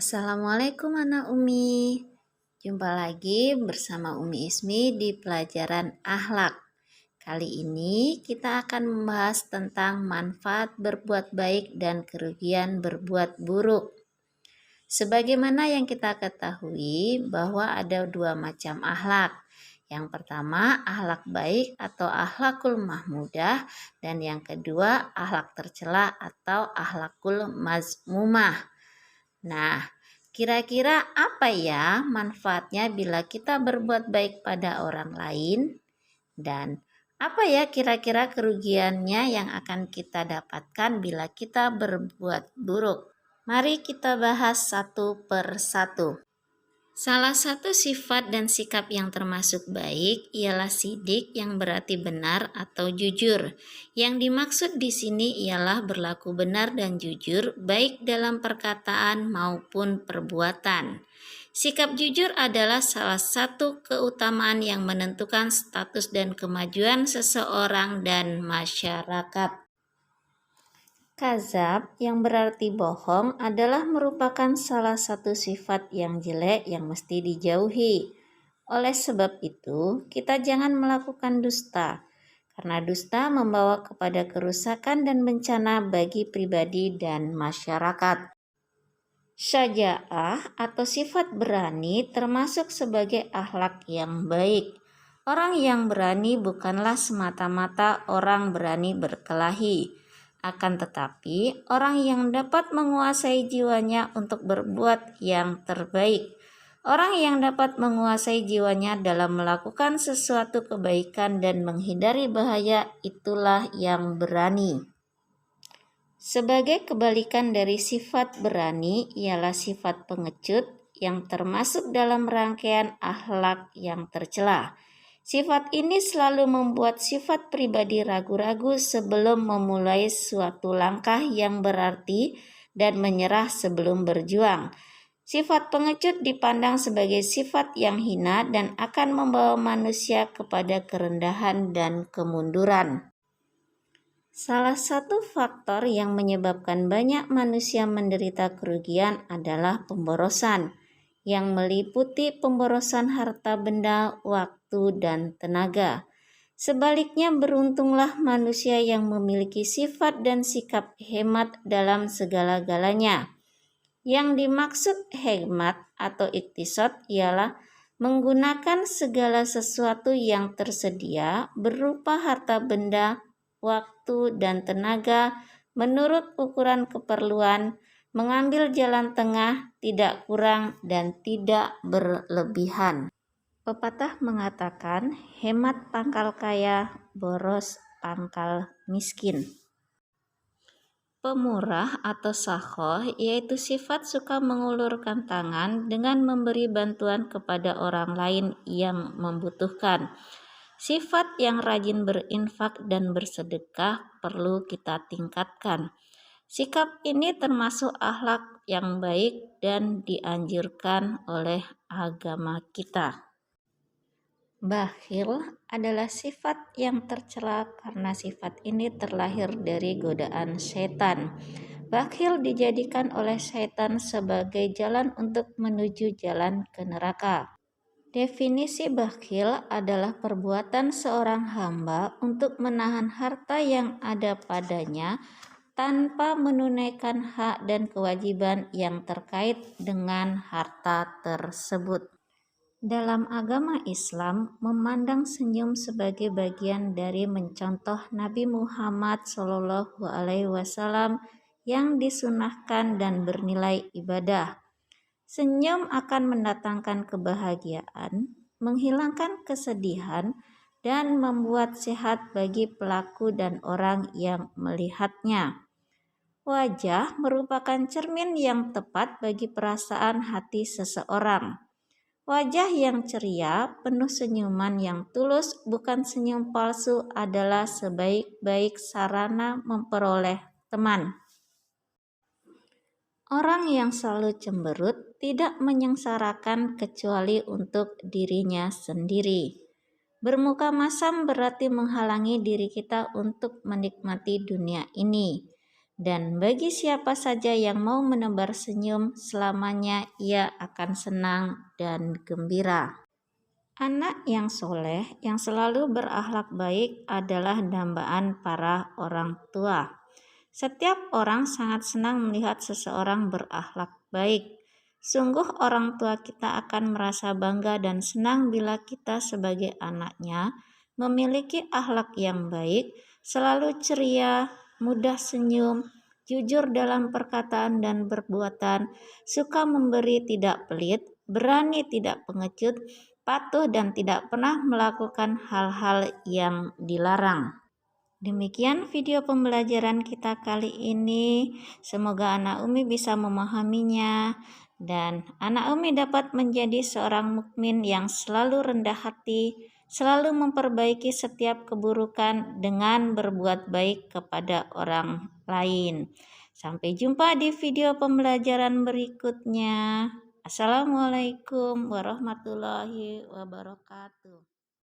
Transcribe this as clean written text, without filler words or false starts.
Assalamualaikum anak Umi. Jumpa lagi bersama Umi Ismi di pelajaran akhlak. Kali ini kita akan membahas tentang manfaat berbuat baik dan kerugian berbuat buruk. Sebagaimana yang kita ketahui bahwa ada dua macam akhlak. Yang pertama akhlak baik atau akhlakul mahmudah, dan yang kedua akhlak tercela atau akhlakul mazmumah. Nah, kira-kira apa ya manfaatnya bila kita berbuat baik pada orang lain? Dan apa ya kira-kira kerugiannya yang akan kita dapatkan bila kita berbuat buruk? Mari kita bahas satu per satu. Salah satu sifat dan sikap yang termasuk baik ialah sidik, yang berarti benar atau jujur. Yang dimaksud di sini ialah berlaku benar dan jujur baik dalam perkataan maupun perbuatan. Sikap jujur adalah salah satu keutamaan yang menentukan status dan kemajuan seseorang dan masyarakat. Kazab, yang berarti bohong, adalah merupakan salah satu sifat yang jelek yang mesti dijauhi. Oleh sebab itu, kita jangan melakukan dusta, karena dusta membawa kepada kerusakan dan bencana bagi pribadi dan masyarakat. Syaja'ah atau sifat berani termasuk sebagai akhlak yang baik. Orang yang berani bukanlah semata-mata orang berani berkelahi. Akan tetapi, orang yang dapat menguasai jiwanya untuk berbuat yang terbaik. Orang yang dapat menguasai jiwanya dalam melakukan sesuatu kebaikan dan menghindari bahaya, itulah yang berani. Sebagai kebalikan dari sifat berani ialah sifat pengecut, yang termasuk dalam rangkaian akhlak yang tercela. Sifat ini selalu membuat sifat pribadi ragu-ragu sebelum memulai suatu langkah yang berarti dan menyerah sebelum berjuang. Sifat pengecut dipandang sebagai sifat yang hina dan akan membawa manusia kepada kerendahan dan kemunduran. Salah satu faktor yang menyebabkan banyak manusia menderita kerugian adalah pemborosan, yang meliputi pemborosan harta benda, waktu, dan tenaga. Sebaliknya, beruntunglah manusia yang memiliki sifat dan sikap hemat dalam segala-galanya. Yang dimaksud hemat atau iktisad ialah menggunakan segala sesuatu yang tersedia berupa harta benda, waktu, dan tenaga menurut ukuran keperluan, mengambil jalan tengah, tidak kurang dan tidak berlebihan. Pepatah mengatakan, hemat pangkal kaya, boros pangkal miskin. Pemurah atau sakhoh yaitu sifat suka mengulurkan tangan dengan memberi bantuan kepada orang lain yang membutuhkan. Sifat yang rajin berinfak dan bersedekah perlu kita tingkatkan. Sikap ini termasuk akhlak yang baik dan dianjurkan oleh agama kita. Bakhil adalah sifat yang tercela karena sifat ini terlahir dari godaan setan. Bakhil dijadikan oleh setan sebagai jalan untuk menuju jalan ke neraka. Definisi bakhil adalah perbuatan seorang hamba untuk menahan harta yang ada padanya tanpa menunaikan hak dan kewajiban yang terkait dengan harta tersebut. Dalam agama Islam, memandang senyum sebagai bagian dari mencontoh Nabi Muhammad SAW yang disunahkan dan bernilai ibadah. Senyum akan mendatangkan kebahagiaan, menghilangkan kesedihan, dan membuat sehat bagi pelaku dan orang yang melihatnya. Wajah merupakan cermin yang tepat bagi perasaan hati seseorang. Wajah yang ceria, penuh senyuman yang tulus, bukan senyum palsu, adalah sebaik-baik sarana memperoleh teman. Orang yang selalu cemberut tidak menyengsarakan kecuali untuk dirinya sendiri. Bermuka masam berarti menghalangi diri kita untuk menikmati dunia ini. Dan bagi siapa saja yang mau menebar senyum, selamanya ia akan senang dan gembira. Anak yang soleh, yang selalu berakhlak baik adalah dambaan para orang tua. Setiap orang sangat senang melihat seseorang berakhlak baik. Sungguh orang tua kita akan merasa bangga dan senang bila kita sebagai anaknya memiliki akhlak yang baik, selalu ceria, mudah senyum, jujur dalam perkataan dan perbuatan, suka memberi tidak pelit, berani tidak pengecut, patuh dan tidak pernah melakukan hal-hal yang dilarang. Demikian video pembelajaran kita kali ini. Semoga anak Umi bisa memahaminya dan anak Umi dapat menjadi seorang mukmin yang selalu rendah hati, selalu memperbaiki setiap keburukan dengan berbuat baik kepada orang lain. Sampai jumpa di video pembelajaran berikutnya. Assalamualaikum warahmatullahi wabarakatuh.